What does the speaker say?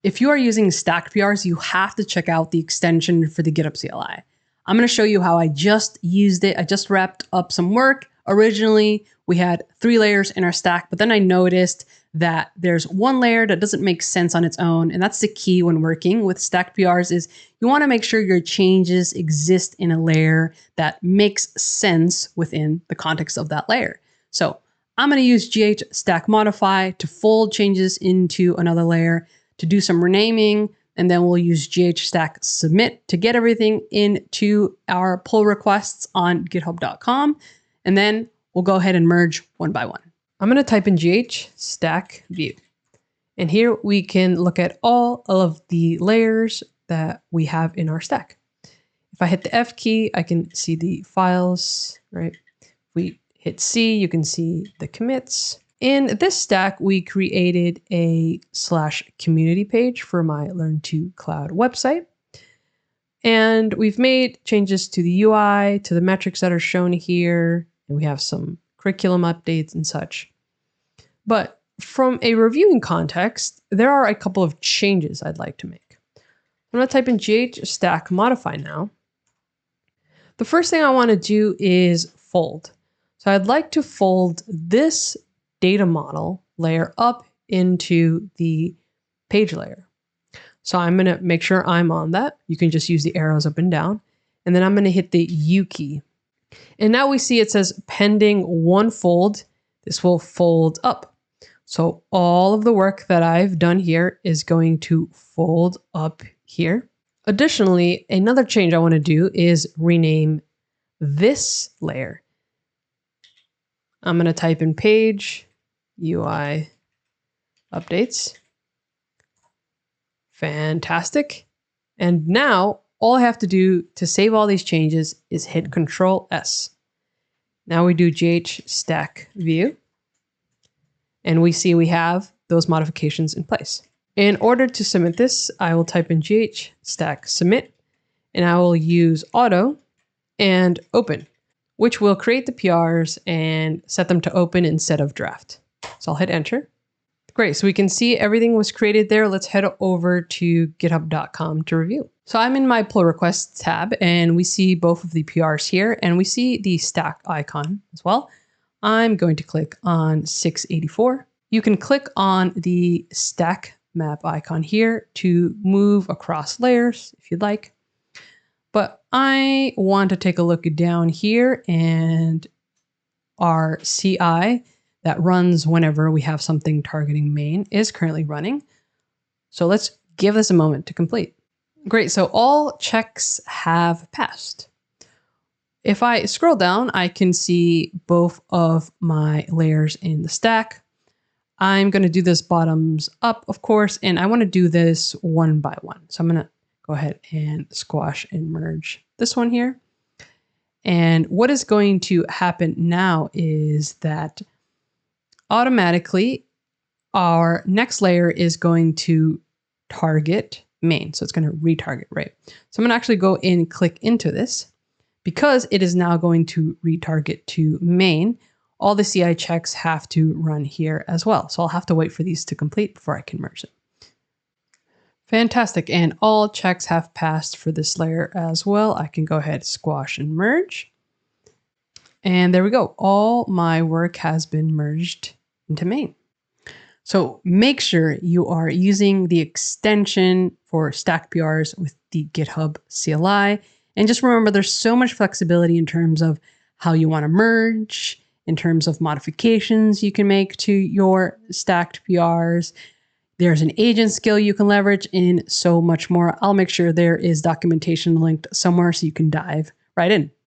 If you are using stacked PRs, you have to check out the extension for the GitHub CLI. I'm going to show you how I just used it. I just wrapped up some work. Originally, we had 3 layers in our stack, but then I noticed that there's one layer that doesn't make sense on its own. And that's the key when working with stacked PRs is you want to make sure your changes exist in a layer that makes sense within the context of that layer. So I'm going to use GH stack modify to fold changes into another layer, to do some renaming, and then we'll use GH stack submit to get everything into our pull requests on github.com. And then we'll go ahead and merge one by one. I'm going to type in GH stack view. And here we can look at all of the layers that we have in our stack. If I hit the F key, I can see the files, right? If we hit C, you can see the commits. In this stack, we created a /community page for my Learn to Cloud website. And we've made changes to the UI, to the metrics that are shown here. And we have some curriculum updates and such. But from a reviewing context, there are a couple of changes I'd like to make. I'm going to type in GH stack modify now. The first thing I want to do is fold. So I'd like to fold this data model layer up into the page layer. So I'm going to make sure I'm on that. You can just use the arrows up and down. And then I'm going to hit the U key. And now we see it says pending one fold. This will fold up. So all of the work that I've done here is going to fold up here. Additionally, another change I want to do is rename this layer. I'm going to type in page UI updates. Fantastic. And now all I have to do to save all these changes is hit Control S. Now we do GH stack view. And we see we have those modifications in place. In order to submit this, I will type in GH stack submit, and I will use auto and open, which will create the PRs and set them to open instead of draft. So I'll hit enter. Great, so we can see everything was created there. Let's head over to github.com to review. So I'm in my pull requests tab and we see both of the PRs here and we see the stack icon as well. I'm going to click on 684. You can click on the stack map icon here to move across layers if you'd like. But I want to take a look down here and our CI that runs whenever we have something targeting main is currently running. So let's give this a moment to complete. Great, so all checks have passed. If I scroll down, I can see both of my layers in the stack. I'm going to do this bottoms up, of course, and I want to do this one by one. So I'm going to go ahead and squash and merge this one here. And what is going to happen now is that automatically our next layer is going to target main. So it's going to retarget, right? So I'm going to actually go in and click into this because it is now going to retarget to main. All the CI checks have to run here as well. So I'll have to wait for these to complete before I can merge them. Fantastic. And all checks have passed for this layer as well. I can go ahead, squash and merge. And there we go. All my work has been merged into main. So make sure you are using the extension for stacked PRs with the GitHub CLI. And just remember, there's so much flexibility in terms of how you want to merge, in terms of modifications you can make to your stacked PRs. There's an agent skill you can leverage and so much more. I'll make sure there is documentation linked somewhere so you can dive right in.